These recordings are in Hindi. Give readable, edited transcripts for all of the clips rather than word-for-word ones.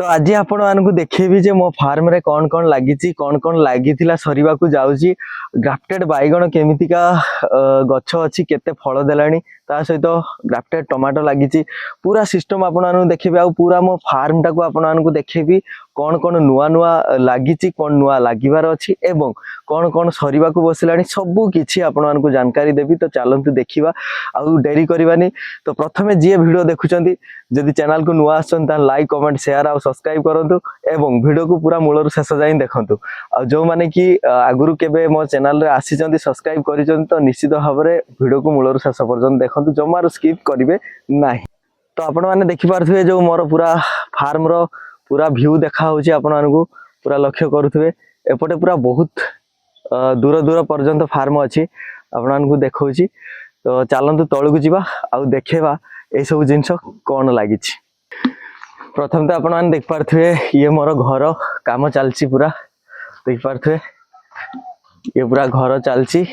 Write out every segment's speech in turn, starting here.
तो आज आपण मानक देखेबी जे मो फार्म रे कौन कौन लगी सरीवा को जाऊँगी ग्राफ्टेड बैगण केमितिका गछ अच्छी केते फल देलानी ता सहित ग्राफ्टेड टमाटो लगी पूरा सिस्टम आपण मानक देखेबी आ पूरा मो फार्म टाको आपण मानक देखेबी कौन नुआ नुआ लगी कौन नुआ लगिबार अच्छी एवं कौन सरीवा को बसिलानी सबू किछि आपण मानक जानकारी देबी। तो चलतु देखिबा आउ डेरी करबानी। तो प्रथमे जी वीडियो देखुचंती जदि चैनल को नुआ आछन ता लाइक कमेंट शेयर आ सब्सक्राइब करंतु एवं वीडियो को पूरा मूलर शेष जाई देखंतु। आ जो माने कि आगुरु केबे मो चैनल रे आसीचंती सब्सक्राइब करिचंती तो निश्चित भाव में वीडियो को मूलर शेष पर्यंत देखंतु जमार स्किप करिवे नाही। तो आपण माने देखि पारथुवे जो मोर पूरा फार्म रो पूरा व्यू देखा होची आपण मानकु पूरा लक्ष्य करूथुवे एपटे पूरा बहुत दूर दूर पर्यंत फार्म अच्छी आपण मानकु देखौची। तो चलतु तळकु जीवा आउ देखेबा ए सब जिंस कौन लगी। प्रथम तो आपण माने देख पारथुवे ये मोर घर काम चलची पूरा देख पारथुवे ये पूरा घर चलची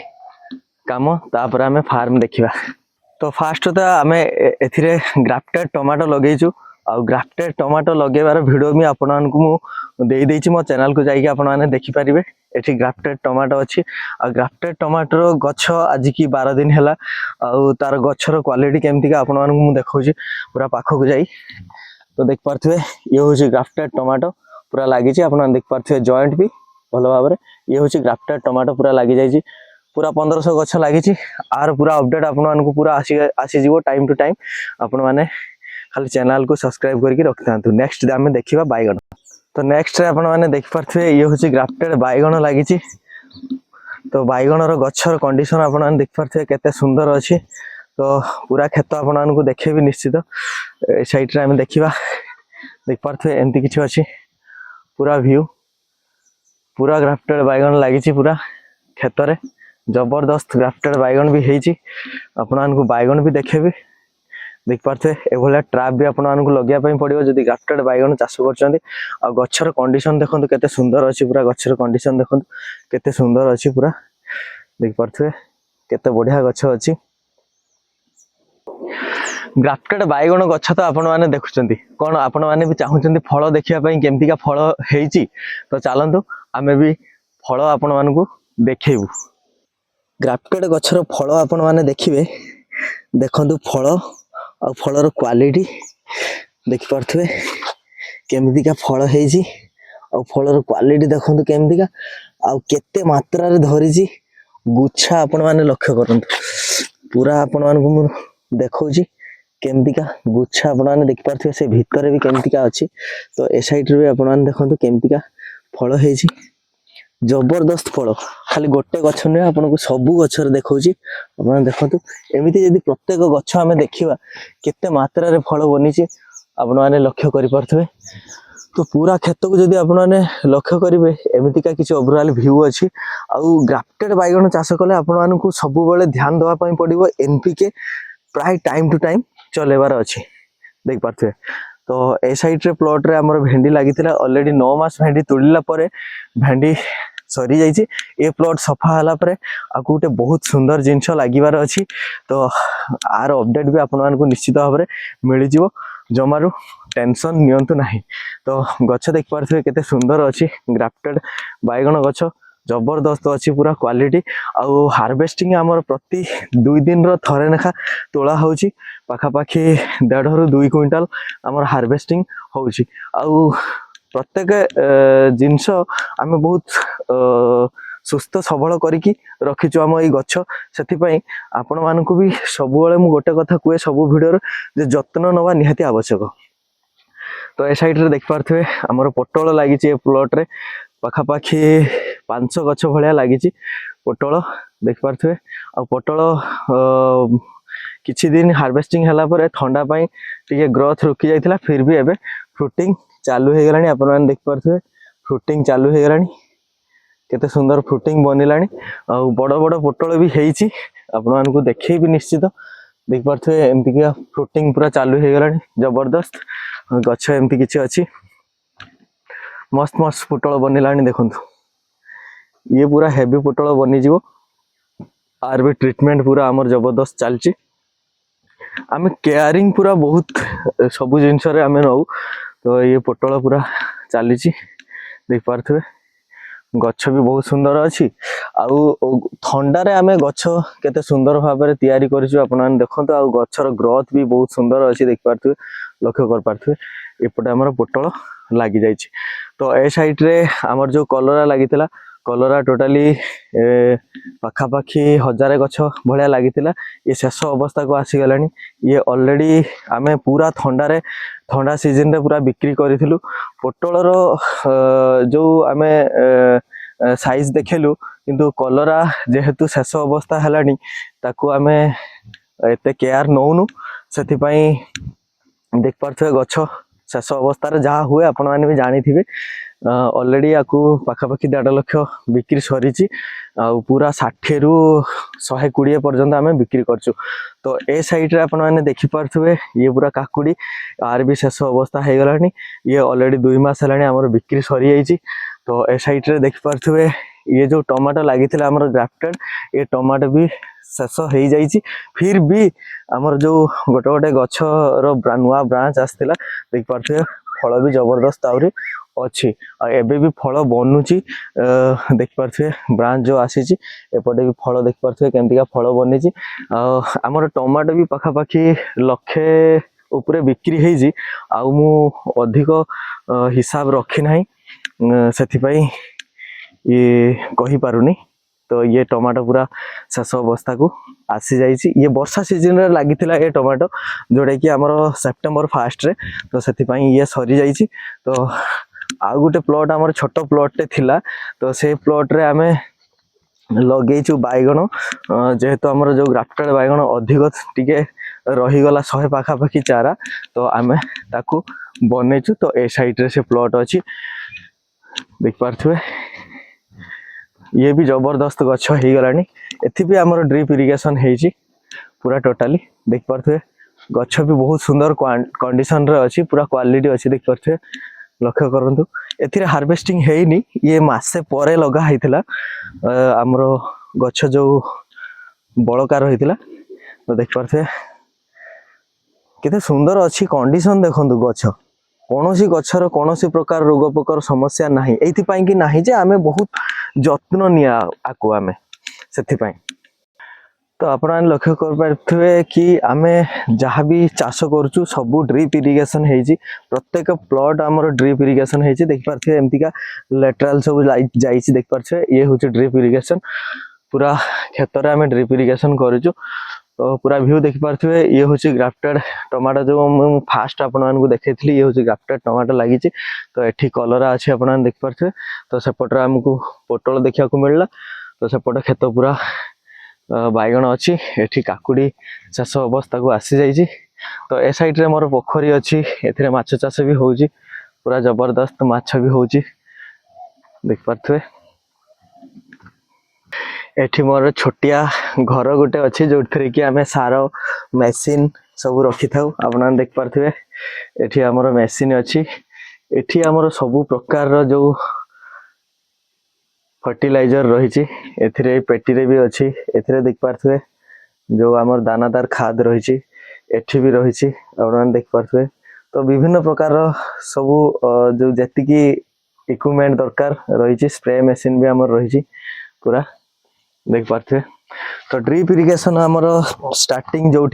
काम तापर आमे फार्म देखिबा। तो फास्ट तो आमे एथिरे ग्राफ्टेड टमाटो लगेइछु आ ग्राफ्टेड टमाटो लगेबार वीडियो भी आपण मानकु मु देई देइछि मो चैनल को जाइके आपण माने देखि परिबे। एठी ग्राफ्टेड टमाटो अच्छी आ ग्राफ्टेड टमाटो गछ आज की 12 दिन हैला आ तार गछर क्वालिटी केमतिका आपण मानकु मु देखौछि पूरा पाखो को जाई। तो देख पारथुवे ये होछि ग्राफ्टेड टमाटो पूरा लागि छि आपण देख पारथुवे जॉइंट भी भलो भाबरे ये होछि ग्राफ्टेड टमाटो पूरा लागि जाई छि पूरा 1500 गछ लागि छि आर पूरा अपडेट आपण मानकु पूरा आसी जीवो टाइम टू टाइम आपण माने खाली चैनल को सब्सक्राइब करके रखथांतु। नेक्स्ट आमे देखिबा बैगन। तो नेक्स्ट आपण माने देख पारथुवे ये होछि ग्राफ्टेड बैगन लागि छि। तो बैगन रो गछर कंडीशन आपण माने देख पारथुवे केते सुंदर अछि। तो पूरा खेत आपण मानकु देखेबी निश्चित ए साइड रे आमे देखिबा देख पारथुवे एंती किछि अछि पूरा व्यू पूरा ग्राफ्टेड बैगन लागि छि पूरा खेत रे जबरदस्त ग्राफ्टेड बैगन भी हेछि आपण मानकु बैगन भी देखेबी देख पारथे एभला ट्रैप भी आपण मानकु लगिया पई पड़ियो जदी ग्राफ्टेड बैगन चाष करचंदी। आ गछर कंडीशन देखंतु केते सुंदर अछि पूरा गछर कंडीशन देखंतु केते सुंदर अछि पूरा देख पारथे केते बढ़िया गछ अछि। ग्राफ्टेड बैगन गछ तो आपण माने देखुचंती कोन आपण माने भी चाहुचंती फल देखिया पई केमतिका फल हेछि। तो चलंतु आमे भी फल आपण मानकु देखेबु। ग्राफ्टेड गछर फल आपण माने देखिबे देखंतु फल आ फलर क्वालिटी देख पारथुवे केमतिका फल हेछि आ फलर क्वालिटी देखंतु केमतिका आ केते मात्रा रे धरिछि गुच्छा आपण माने लक्ष्य करंतु पूरा आपण मानकु मु देखौछि केमतिका गुच्छा आपण माने देख पारथुवे से भीतर भी केमतिका अछि। तो ए साइड रे भी आपण माने देखंतु केमतिका फल हेछि जबरदस्त फल खाली गोटे गछ नै आपन को सबु गछर देखौछि आपण देखंतु एमिति यदि प्रत्येक गछ आमे देखिबा केते मात्रा रे फल बनिछि आपण माने लक्ष्य करि परथबे। तो पूरा खेत को जदि आपण माने लक्ष्य करिवे एमिति का किछि ओवरऑल व्यू अछि। आ ग्राफ्टेड बैगन चाष कले आपण मानन को सबु बेले ध्यान देबा पई पड़िबो एनपीके प्राय टाइम टू टाइम चलेबार अछि देख पारथबे। तो ए साइड रे प्लॉट रे हमर भेंडी लागितिला ऑलरेडी 9 मास भेंडी तुलिला परे भेंडी सरी जाइए ए प्लॉट सफा हला परे आ गोटे बहुत सुंदर जिंस लागिबार अछि। तो आर अपडेट भी आपण मानकु निश्चित भाव में मिल जिवो जमारू टेंशन नियंतु नाही। तो गछ देख पारथुवे केते सुंदर अछि ग्राफ्टेड बैगन गछ जबरदस्त अच्छी पूरा क्वालिटी आउ हार्वेस्टिंग आमर प्रति 2 दिन रो थरे नेखा तोला होउची पाखापाखी 1.5 ରୁ 2 क्विंटल आमर हार्वेस्टिंग होउची। आउ प्रत्येक जिनस आमे बहुत सुस्थ सबल करिकी रखिछु आम ई गछ सेथिपई आपण मानकु भी सबुबेले मु गोटे कथा कुए सबु वीडियो जे जत्न नवा निहाती आवश्यक। तो ए साइड रे देख पारथुवे हमर पोटल लागिची ए प्लॉट रे पाखापाखी 500 गछ भलिया लागिची पोटल देख पारथुवे आ पोटल किछि दिन हार्वेस्टिंग हला पर ठंडा पई टिके ग्रोथ रुकी जाइतिला फिर भी एबे फ्रूटिंग चालू हे गलानी आपण मान देख पारथुवे फ्रूटिंग चालू हे गलानी केते सुंदर फ्रूटिंग बनिलानी आ बड़ बड़ पोटल भी हेइची आपण मान को देखै भी निश्चित देख पारथुवे एमती के फ्रूटिंग पूरा चालू हे गलानी जबरदस्त गछ एमती किछि अछि मस्त मस्त पोटल बनिलानी देखंतु ये पूरा हेवी पोटल बनी जीवो आर भी ट्रीटमेंट पूरा हमर जबरदस्त चलची आमे केयरिंग पूरा बहुत सब जिनस रे आमे नौ तो ये पोटल पूरा चली देख पारे गछ भी बहुत सुंदर अच्छी थंडारे आम गछ केते सुंदर भाव में तैयारी करें देखो आ गचर ग्रोथ भी बहुत सुंदर अच्छी देख पारे लक्ष्य कर पारे एपटे आमर पोटल लगी जाइए। तो ए साइड रे आमर जो कलरा लगी कलरा टोटाली पाखापाखि 1000 गछ भाया लगी ये शेष अवस्था को आसीगला ये ऑलरेडी आमे पूरा ठंडा सीजन रे पूरा बिक्री करूँ पोटलर जो आमे साइज देखेलु किंतु कलरा जेहेतु शेष अवस्था है ताकू आमे एते केयर नौनु से देख पारे गछ शेष अवस्था जहाँ हुए आपण मैंने भी जानी थे ऑलरेडी आपको पाखापाखि 1.5 लाख बिक्री सरी पूरा 60 रु 120 पर्यंत आम बिक्री करछु। तो ए साइड रे आपण मैंने देखि पारथुवे ये पूरा काकुड़ी आर भी शेष अवस्था हो गलानी ये ऑलरेडी 2 मास है आमर बिक्री सरी जाइए। तो ए साइड रे देखि पारथुवे ये जो टमाटो लगी आमर ग्राफ्टेड ये टमाटो भी शेष हो जाइए फिर भी आमर जो गोटे गोटे गचर नुआ ब्रांच आसला देख पारे फल भी जबरदस्त आहरी अच्छी एबे भी फल बनूची देख पारे ब्रांच जो आसी एपटे भी फल देख पारे केमतिका फल बनी आमर टमाटो भी पाखापाखि लक्षे उपरे बिक्री होइजी आउ मु अधिक हिसाब रखी ना से ये कही पारुनी। तो ये टमाटो पूरा शेष अवस्था को आसी जाइए ये वर्षा सीजन रे लगी ये टमाटो जोड़ा कि आमर सेप्टेम्बर 1 रे तो से ये सरी जाइए। तो आउ गोटे प्लॉट आमर छोट प्लॉट थिला तो से प्लॉट रे आमे लगेचु बैगण जेहेतु आमर जो ग्राफ्टेड बैगण अधिक टिके रहीगला 100 पाखापाखि चारा तो आमे ताकू बनईचु। तो ए साइड रे से प्लॉट अच्छी देख पारे ये भी जबरदस्त गछ हो गलानी एथि भी आमर ड्रिप इरिगेशन हेची पूरा टोटाली देख पारे गछ भी बहुत सुंदर कंडीशन रे अच्छी पूरा क्वालिटी अच्छी देख पारे लक्ष्य करंतु एथिरे हार्वेस्टिंग हेनी ये मासे परे लगा हैथिला आमर गछ जो बड़का रहिथिला तो देख पारे केते सुंदर अच्छी कंडीशन देखंतु गछ कौन सी गचर कौन सी प्रकार रोग पोकर समस्या नहीं एइथिपाई कि नहीं जे आमे बहुत जत्न निया आकु आमे सेथिपाई। तो आपण लक्ष्य कर पारे कि आमे जहाँ भी चाष करूँ सबू ड्रिप इरिगेशन हेजी प्रत्येक प्लॉट आमर ड्रिप इरिगेशन हेजी देख पारे एमतीका लेटराल सब जाइए देख पारे ये हूँ ड्रिप इरिगेशन पूरा क्षेत्र में आम ड्रिप इरिगेशन करूँ। तो पूरा व्यू देख पारे ये हूँ ग्राफ्टेड टमाटो जो फास्ट आपको देखी ये हूँ ग्राफ्टेड टमाटो लगी तो ये कलरा अच्छी आप देख पारे। तो सेपटे आमको पोटल देखा मिलला तो सेपटे खेत पूरा बैगण अच्छी एठी काकुड़ी शेष अवस्था को आसी जाइए। तो ए साइड रे मोर पोखरी अच्छी एथिरे माछ चाष भी होउची पूरा जबरदस्त माछ भी होउची देख पारे। एठी मोर छोटिया घर गोटे अच्छी जो कि आम सार मेसीन सब रखी था आपन देख पारे एठी आमर मेसीन अच्छी एठी आमर सबु प्रकार जो फर्टिलाइजर रही एथिरे पेटी रे भी अच्छी एथिरे देख पारे जो आमर दानादार खाद रही एठी भी रही आपन देख पारे। तो विभिन्न प्रकार सबु जो जेतिकी इक्विपमेंट दरकार रही स्प्रे मशीन भी आमर रही पूरा देख पारे। तो ड्रिप इरिगेशन आमर स्टार्टिंग जो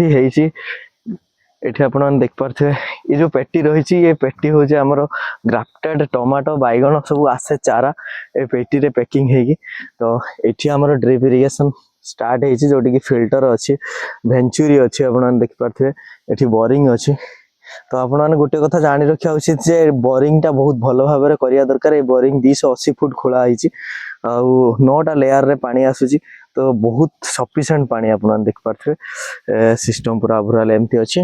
एठी आपन देख पारे ये जो पेटी रही ये पेटी हूँ आमर ग्राफ्टेड टमाटो बैगण सब आसे चारा ए पेटी रे पैकिंग हेगी। तो एठी आमर ड्रिप इरिगेशन स्टार्ट होती जोटी कि फिल्टर अच्छी भेंचुरी अच्छी आपन देख पारे एठी बोरिंग अच्छी। तो आपने गोटे कथा जानी रखा उचित जे बोरिंग टा बहुत भल भाव में करिया दरकार। बोरिंग 280 फुट खोला होती आउ 9टा लेयर रे पानी आसुची तो बहुत सफिशिएंट पानी आपन देख पारे सिस्टम पूरा ओवरऑल एमती अच्छी।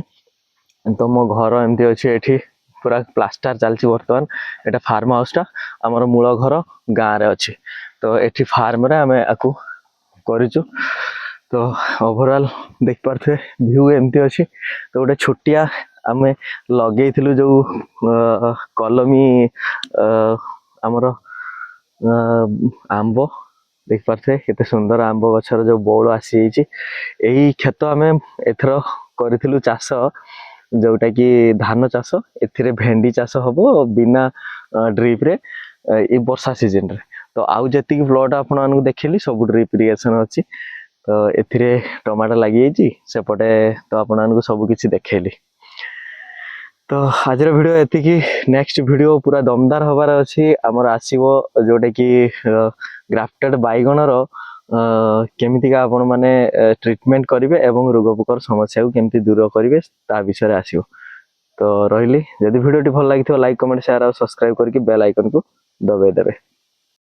तो मो घर एमती अच्छी एठी पूरा प्लास्टर चलची बर्तमान एटा फार्म हाउस टा आमर मूल घर गाँव रे अच्छी। तो एठी फार्म रे आमे आकु करिचु। तो ओवरऑल देख पारे व्यू एमती अच्छी। तो गोटे छोटिया आमे लगे जो कलमी आमर आंब देख पारे केते सुंदर आंब गछर जो बौल आसी यही खेत आमे एथर करिथिलु चाष जोटा कि धान चाष एथिरे भेंडी चाष हबो बिना ड्रिप रे ए वर्षा सीजन रे। तो आउ जति प्लॉट आपण मानकु देखिली सब ड्रिप इरिगेशन अछि। तो एथिरे टमाटर लागि जाइछि सेपटे तो आपण मानकु सब किछि देखैली। तो आज वीडियो एतिकी नेक्स्ट वीडियो पूरा दमदार हबार अछि हमर आसीबो जोटा कि ग्राफ्टेड बाइगण रो केमितिका आपण माने ट्रीटमेंट करिवे एवं रोग पोकर समस्या को केमिति दूर करिवे ता विषय आसीबो। तो रहिली जदि वीडियोटी भल लागिथियो लाइक कमेंट शेयर और सब्सक्राइब करके बेल आइकन को दबाई देबे।